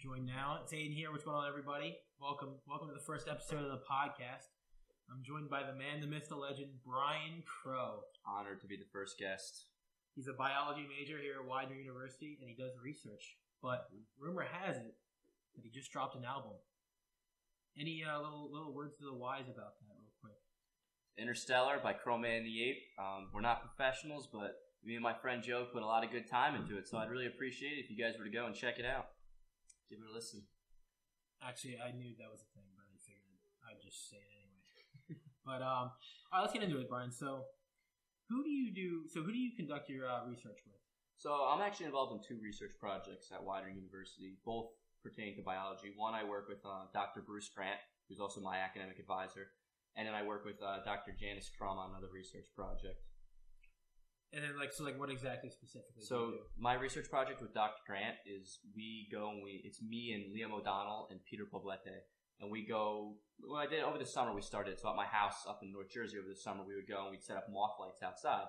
joined now. It's Aiden here. What's going on, everybody? Welcome to the first episode of the podcast. I'm joined by the man, the myth, the legend, Brian Crowe. Honored to be the first guest. He's a biology major here at Widener University, and he does research. But rumor has it that he just dropped an album. Any little words to the wise about that, real quick? Interstellar by Crowe and the Ape. We're not professionals, but me and my friend Joe put a lot of good time into it, so I'd really appreciate it if you guys were to go and check it out. Give it a listen. Actually, I knew that was a thing, but I figured I'd just say it anyway. But all right, let's get into it, Brian. So, who do you conduct your research with? So, I'm actually involved in two research projects at Widener University, both pertaining to biology. One, I work with Dr. Bruce Grant, who's also my academic advisor, and then I work with Dr. Janice Krumm on another research project. And then, what exactly specifically? So, my research project with Dr. Grant is it's me and Liam O'Donnell and Peter Poblete. And we go, I did over the summer, we started. So, at my house up in North Jersey over the summer, we would go and we'd set up moth lights outside.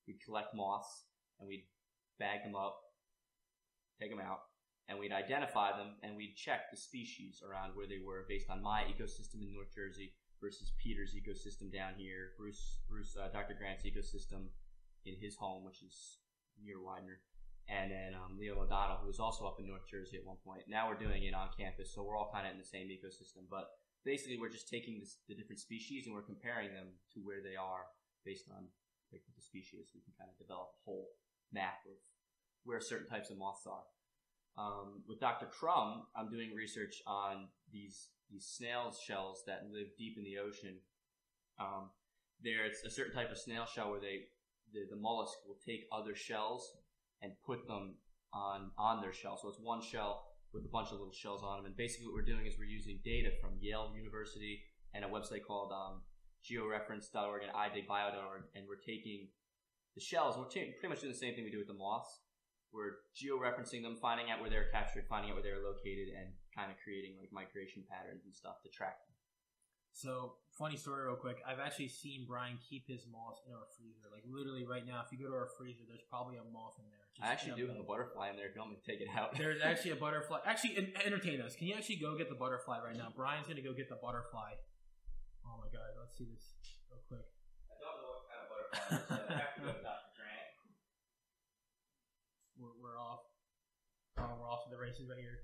We'd collect moths and we'd bag them up, take them out, and we'd identify them and we'd check the species around where they were based on my ecosystem in North Jersey versus Peter's ecosystem down here, Dr. Grant's ecosystem in his home, which is near Widener, and then Liam O'Donnell, who was also up in North Jersey at one point. Now we're doing it on campus, so we're all kind of in the same ecosystem. But basically, we're just taking the different species and we're comparing them to where they are based on the species. We can kind of develop a whole map of where certain types of moths are. With Dr. Krumm, I'm doing research on these snail shells that live deep in the ocean. There's a certain type of snail shell where the mollusk will take other shells and put them on their shell. So it's one shell with a bunch of little shells on them. And basically what we're doing is we're using data from Yale University and a website called georeference.org and idigbio.org, and we're taking the shells, and we're pretty much doing the same thing we do with the moths. We're georeferencing them, finding out where they're captured, finding out where they're located, and kind of creating like migration patterns and stuff to track them. So, funny story real quick. I've actually seen Brian keep his moths in our freezer. Like, literally right now, if you go to our freezer, there's probably a moth in there. I actually do have a butterfly in there if you want me to take it out. There's actually a butterfly. Actually, entertain us. Can you actually go get the butterfly right now? Brian's going to go get the butterfly. Oh, my God. Let's see this real quick. I don't know what kind of butterfly it is, so I have to go to Dr. Grant. We're off. Oh, we're off to the races right here.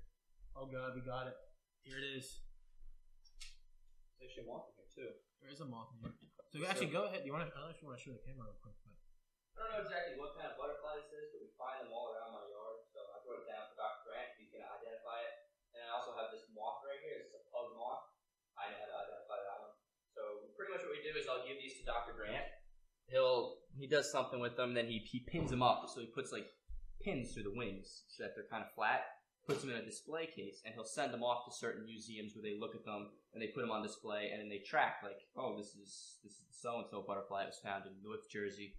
Oh, God. We got it. Here it is. There's actually a moth in here, too. There is a moth in here. So actually, go ahead. I don't know if you want to show the camera real quick. But I don't know exactly what kind of butterfly this is, but we find them all around my yard. So I wrote it down for Dr. Grant. He's going to identify it. And I also have this moth right here. This is a pug moth. I know how to identify that one. So pretty much what we do is I'll give these to Dr. Grant. He does something with them, then he pins them up. So he puts like pins through the wings so that they're kind of flat. Puts them in a display case, and he'll send them off to certain museums where they look at them and they put them on display, and then they track like, oh, this is the so-and-so butterfly. It was found in North Jersey,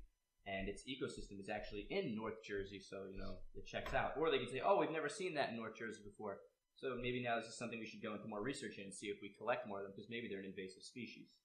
and its ecosystem is actually in North Jersey, so it checks out. Or they can say, oh, we've never seen that in North Jersey before, so maybe now this is something we should go into more research in and see if we collect more of them, because maybe they're an invasive species.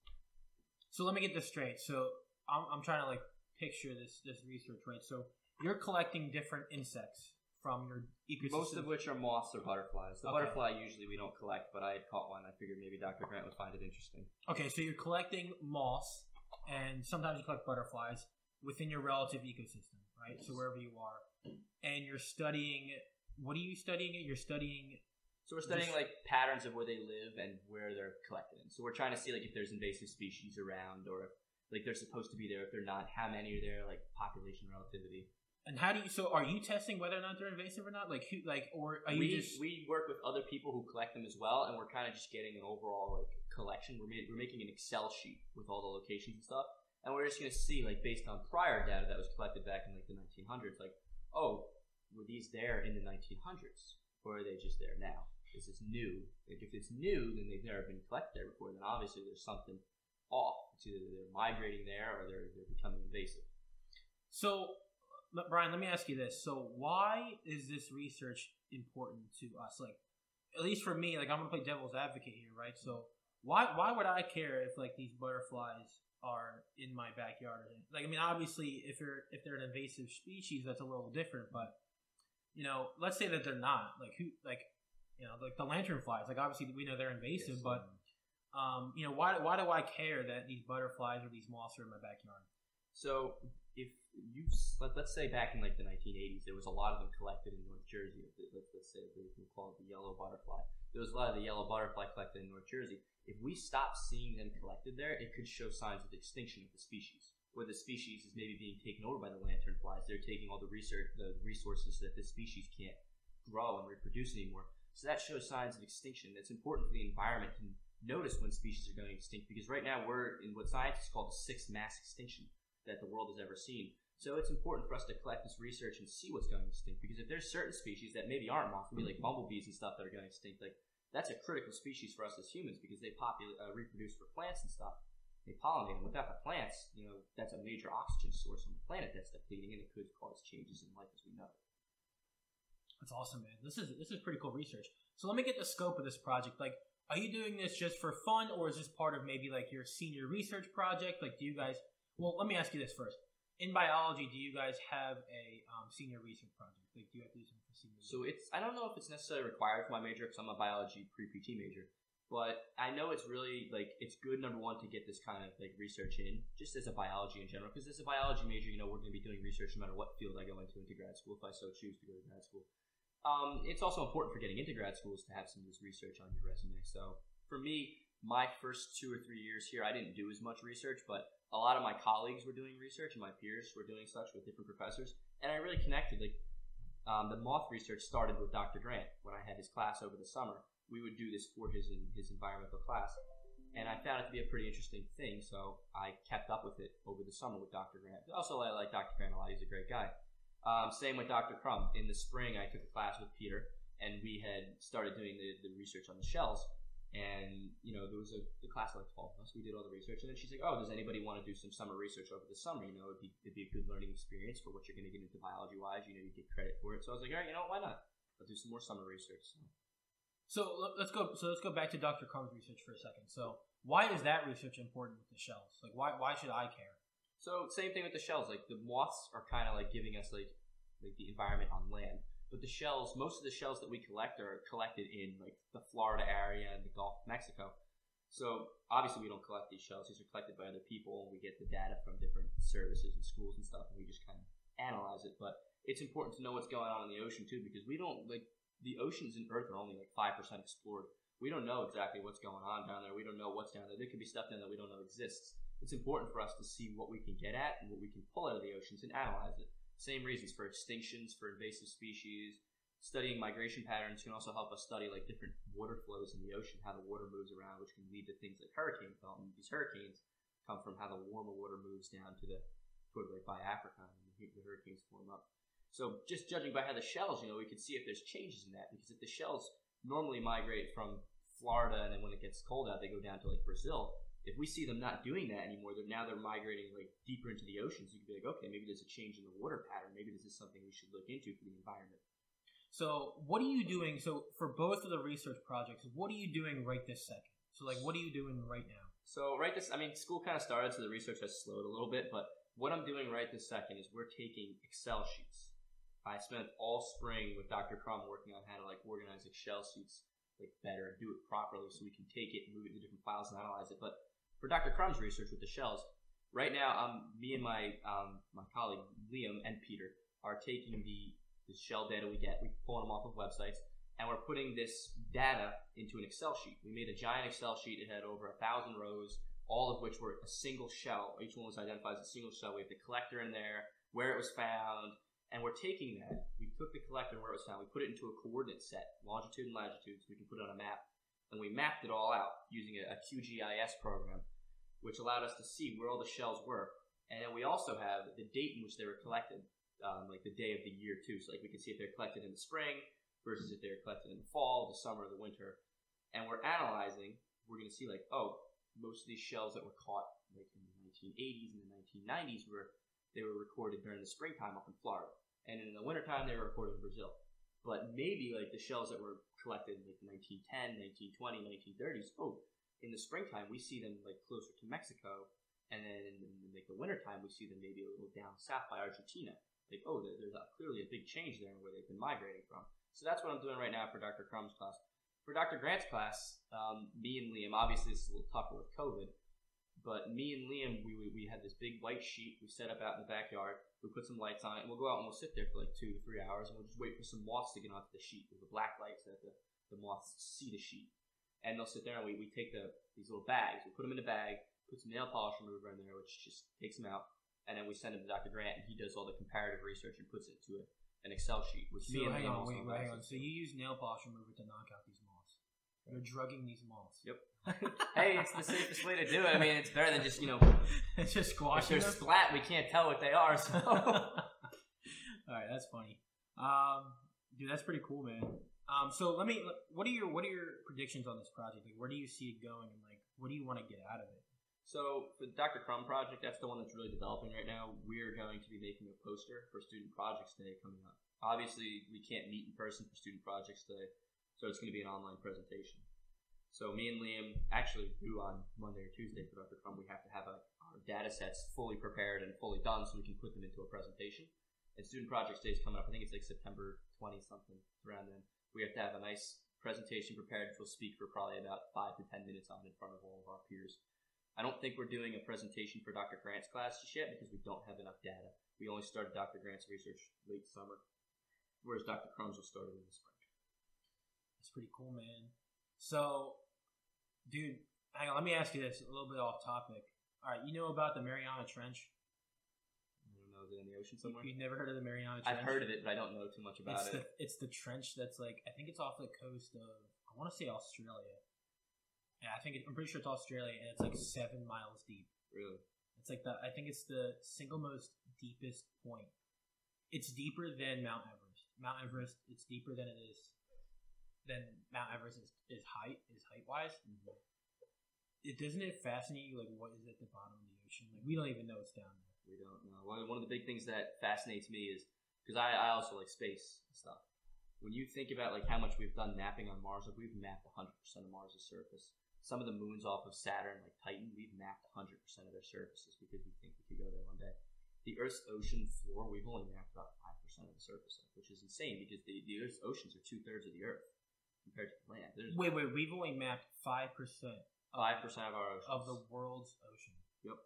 So let me get this straight. So I'm trying to picture this research, right? So you're collecting different insects from your ecosystem. Most of which are moths or butterflies. The butterfly usually we don't collect, but I had caught one. I figured maybe Dr. Grant would find it interesting. Okay, so you're collecting moths, and sometimes you collect butterflies within your relative ecosystem, right? Yes. So wherever you are. And you're studying, what are you studying? You're studying... So we're studying patterns of where they live and where they're collected in. So we're trying to see if there's invasive species around, or if they're supposed to be there. If they're not, how many are there? Population relativity. And how do you? So, are you testing whether or not they're invasive or not? Or are you just? We work with other people who collect them as well, and we're kind of just getting an overall collection. We're making an Excel sheet with all the locations and stuff, and we're just going to see based on prior data that was collected back in the 1900s, oh, were these there in the 1900s, or are they just there now? Is this new? If it's new, then they've never been collected there before. Then obviously there's something off. It's either they're migrating there or they're becoming invasive. So. Brian, let me ask you this. So why is this research important to us? At least for me, I'm going to play devil's advocate here, right? So why would I care if these butterflies are in my backyard? Obviously if they're an invasive species, that's a little different, but let's say that they're not. like the lanternflies. Like obviously we know they're invasive, Yes. but why do I care that these butterflies or these moths are in my backyard? So if you let's say back in like the 1980s, there was a lot of them collected in North Jersey. Let's say we call it the yellow butterfly. There was a lot of the yellow butterfly collected in North Jersey. If we stop seeing them collected there, it could show signs of extinction of the species, where the species is maybe being taken over by the lanternflies. They're taking all the resources that this species can't grow and reproduce anymore. So that shows signs of extinction. It's important for the environment to notice when species are going extinct, because right now we're in what scientists call the sixth mass extinction that the world has ever seen. So it's important for us to collect this research and see what's going extinct, because if there's certain species that maybe aren't moths, maybe like bumblebees and stuff that are going extinct, like that's a critical species for us as humans, because they reproduce for plants and stuff. They pollinate, and without the plants, that's a major oxygen source on the planet that's depleting, and it could cause changes in life as we know it. That's awesome, man. This is pretty cool research. So let me get the scope of this project. Like, are you doing this just for fun, or is this part of maybe like your senior research project? Like, do you guys? Well, let me ask you this first. In biology, do you guys have a senior research project? Like, do you have to do something for senior? So I don't know if it's necessarily required for my major, because I'm a biology pre-PT major. But I know it's really, like, it's good, number one, to get this kind of, like, research in, just as a biology in general. Because as a biology major, we're going to be doing research no matter what field I go into grad school, if I so choose to go to grad school. It's also important for getting into grad schools to have some of this research on your resume. So for me, my first 2 or 3 years here, I didn't do as much research, but a lot of my colleagues were doing research, and my peers were doing such with different professors. And I really connected. Like, the moth research started with Dr. Grant when I had his class over the summer. We would do this for his environmental class, and I found it to be a pretty interesting thing, so I kept up with it over the summer with Dr. Grant. Also, I like Dr. Grant a lot. He's a great guy. Same with Dr. Krumm. In the spring, I took a class with Peter, and we had started doing the research on the shells, and, there was a class of like 12 of us. We did all the research, and then she's like, oh, does anybody want to do some summer research over the summer? It'd be a good learning experience for what you're going to get into biology-wise. You get credit for it. So I was like, all right, why not? I'll do some more summer research. So let's go back to Dr. Crumm's research for a second. So why is that research important with the shells? Like, why should I care? So same thing with the shells. Like, the moths are kind of like giving us like the environment on land, but the shells, most of the shells that we collect are collected in like the Florida area and the Gulf of Mexico. So obviously we don't collect these shells; these are collected by other people, and we get the data from different services and schools and stuff, and we just kind of analyze it. But it's important to know what's going on in the ocean too, because we don't like. The oceans and Earth are only like 5% explored. We don't know exactly what's going on down there. We don't know what's down there. There could be stuff down there that we don't know exists. It's important for us to see what we can get at and what we can pull out of the oceans and analyze it. Same reasons for extinctions, for invasive species. Studying migration patterns can also help us study like different water flows in the ocean, how the water moves around, which can lead to things like hurricane development. These hurricanes come from how the warmer water moves down toward like by Africa, and the hurricanes form up. So just judging by how the shells, we can see if there's changes in that, because if the shells normally migrate from Florida, and then when it gets cold out, they go down to like Brazil. If we see them not doing that anymore, they're migrating like deeper into the oceans. You can be like, okay, maybe there's a change in the water pattern. Maybe this is something we should look into for the environment. So what are you doing? So for both of the research projects, what are you doing right this second? So like, what are you doing right now? So school kind of started, so the research has slowed a little bit, but what I'm doing right this second is we're taking Excel sheets. I spent all spring with Dr. Krumm working on how to like organize Excel sheets like better and do it properly, so we can take it and move it into different files and analyze it. But for Dr. Crumm's research with the shells, right now, me and my colleague Liam and Peter are taking the shell data we're pulling them off of websites, and we're putting this data into an Excel sheet. We made a giant Excel sheet. It had over 1,000 rows, all of which were a single shell. Each one was identified as a single shell. We have the collector in there, where it was found. And we're taking that, we took the collector and where it was found, we put it into a coordinate set, longitude and latitude, so we can put it on a map. And we mapped it all out using a QGIS program, which allowed us to see where all the shells were. And then we also have the date in which they were collected, like the day of the year too. So like we can see if they're collected in the spring versus if they're collected in the fall, the summer, the winter. And we're analyzing, we're going to see like, most of these shells that were caught like in the 1980s and the 1990s they were recorded during the springtime up in Florida. And in the wintertime, they were recorded in Brazil. But maybe like the shells that were collected in like 1910, 1920, 1930s, in the springtime, we see them like closer to Mexico. And then in like the wintertime, we see them maybe a little down south by Argentina. Like, there's clearly a big change there in where they've been migrating from. So that's what I'm doing right now for Dr. Crumm's class. For Dr. Grant's class, me and Liam, obviously this is a little tougher with COVID, but me and Liam, we had this big white sheet we set up out in the backyard. We put some lights on it, and we'll go out and we'll sit there for like 2 to 3 hours, and we'll just wait for some moths to get onto the sheet with the black lights so that the moths see the sheet. And they'll sit there, and we take these little bags, we put them in a bag, put some nail polish remover in there, which just takes them out, and then we send them to Dr. Grant, and he does all the comparative research and puts it into an Excel sheet. Which so hang on. So you use nail polish remover to knock out these moths. You're drugging these moths. Yep. Hey, it's the safest way to do it. I mean, it's better than just, it's just squashing if they're splat, we can't tell what they are, so. Alright, that's funny. Dude, that's pretty cool, man. So what are your predictions on this project? Like, where do you see it going, and like, what do you want to get out of it? So for the Dr. Krumm project, that's the one that's really developing right now. We're going to be making a poster for Student Projects Day coming up. Obviously, we can't meet in person for Student Projects Day, so it's going to be an online presentation. So me and Liam actually do on Monday or Tuesday for Dr. Krumm. We have to have our data sets fully prepared and fully done so we can put them into a presentation. And Student Projects Day is coming up. I think it's like September 20 something, around then. We have to have a nice presentation prepared, which we'll speak for probably about 5 to 10 minutes on in front of all of our peers. I don't think we're doing a presentation for Dr. Grant's class just yet because we don't have enough data. We only started Dr. Grant's research late summer, whereas Dr. Krumm's will start in the spring. That's pretty cool, man. So, dude, hang on. Let me ask you this, a little bit off topic. All right, you know about the Mariana Trench? I don't know. Is it in the ocean somewhere? You've never heard of the Mariana Trench? I've heard of it, but I don't know too much about it. It's the trench that's like, I think it's off the coast of, I want to say Australia. Yeah, I'm pretty sure it's Australia, and it's like 7 miles deep. Really? It's like I think it's the single most deepest point. It's deeper than Mount Everest. Mount Everest, it's deeper than Mount Everest is height-wise. Mm-hmm. Doesn't it fascinate you, like, what is at the bottom of the ocean? Like, we don't even know what's down there. We don't know. One of the big things that fascinates me is, because I also like space and stuff. When you think about, like, how much we've done mapping on Mars, like, we've mapped 100% of Mars' surface. Some of the moons off of Saturn, like Titan, we've mapped 100% of their surfaces because we think we could go there one day. The Earth's ocean floor, we've only mapped about 5% of the surface of, which is insane because the Earth's oceans are 2/3 of the Earth compared to the land. Wait, we've only mapped 5%. 5% of our oceans. Of the world's ocean. Yep.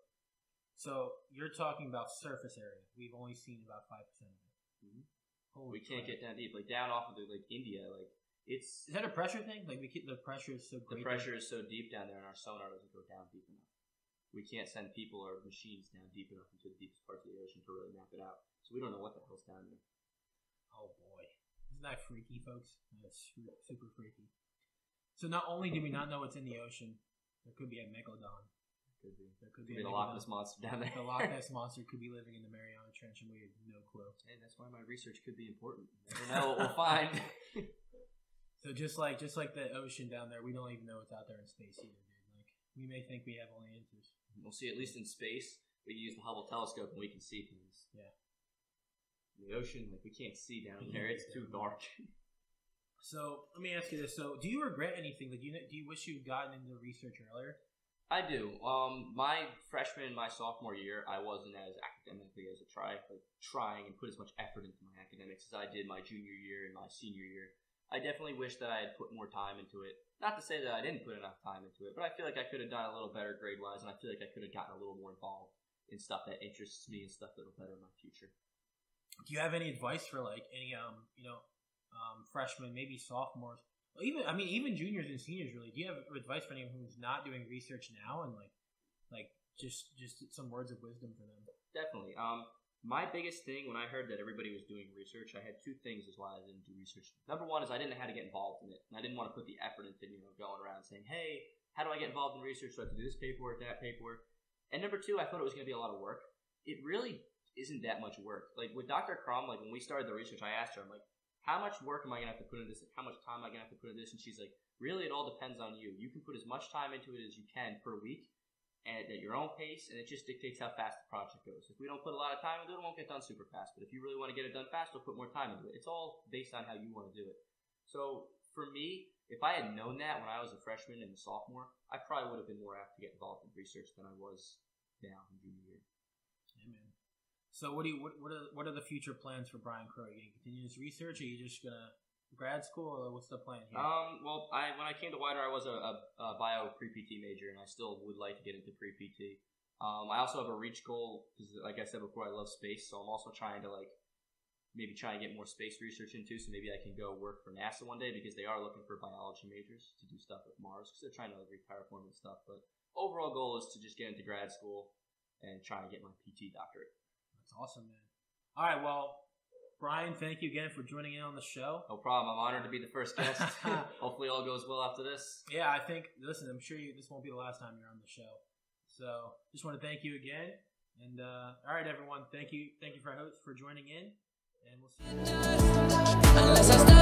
So you're talking about surface area. We've only seen about 5% of it. Mm-hmm. We can't get down deep. Like down off of India, like is that a pressure thing? Like the pressure is so great. The pressure is so deep down there, and our sonar doesn't go down deep enough. We can't send people or machines down deep enough into the deepest parts of the ocean to really map it out. So we don't know what the hell's down there. Oh boy, isn't that freaky, folks? That's super freaky. So not only do we not know what's in the ocean, there could be a megalodon. There could be the Loch Ness Monster down there. The Loch Ness Monster could be living in the Mariana Trench, and we have no clue. Hey, that's why my research could be important. You never know what we'll find. So just like the ocean down there, we don't even know what's out there in space either, dude. Like, we may think we have all the answers. We'll see. At least in space, we can use the Hubble telescope and we can see things. Yeah. In the ocean, like, we can't see down there. It's too dark. So let me ask you this: so, do you regret anything? Like, do you wish you'd gotten into research earlier? I do. My freshman and my sophomore year, I wasn't as academically as trying and put as much effort into my academics as I did my junior year and my senior year. I definitely wish that I had put more time into it. Not to say that I didn't put enough time into it, but I feel like I could have done a little better grade-wise, and I feel like I could have gotten a little more involved in stuff that interests me and stuff that will better my future. Do you have any advice for like any freshmen, maybe sophomores, even juniors and seniors? Really, do you have advice for anyone who's not doing research now, and like just some words of wisdom for them? Definitely. My biggest thing when I heard that everybody was doing research, I had 2 things is why I didn't do research. Number one is I didn't know how to get involved in it, and I didn't want to put the effort into going around saying, "Hey, how do I get involved in research? Do I have to do this paperwork, that paperwork?" And number 2, I thought it was going to be a lot of work. It really isn't that much work. Like with Dr. Krumm, like when we started the research, I asked her, I'm like, "How much work am I going to have to put into this? How much time am I going to have to put into this?" And she's like, "Really, it all depends on you. You can put as much time into it as you can per week, and at your own pace, and it just dictates how fast the project goes. If we don't put a lot of time into it, it won't get done super fast. But if you really want to get it done fast, we'll put more time into it. It's all based on how you want to do it." So for me, if I had known that when I was a freshman and a sophomore, I probably would have been more apt to get involved in research than I was now in junior year. Amen. So what are the future plans for Brian Crowe? Are you gonna continue this research, or are you just gonna grad school, or what's the plan here? Well, when I came to Widener, I was a bio pre-PT major, and I still would like to get into pre-PT. I also have a reach goal because, like I said before, I love space, so I'm also trying to maybe try and get more space research into. So maybe I can go work for NASA one day because they are looking for biology majors to do stuff with Mars because they're trying to terraform and stuff. But overall goal is to just get into grad school and try and get my PT doctorate. That's awesome, man. All right, well. Brian, thank you again for joining in on the show. No problem. I'm honored to be the first guest. Hopefully all goes well after this. Yeah, I think, listen, I'm sure this won't be the last time you're on the show. So just want to thank you again. And all right, everyone, thank you for joining in. And we'll see you.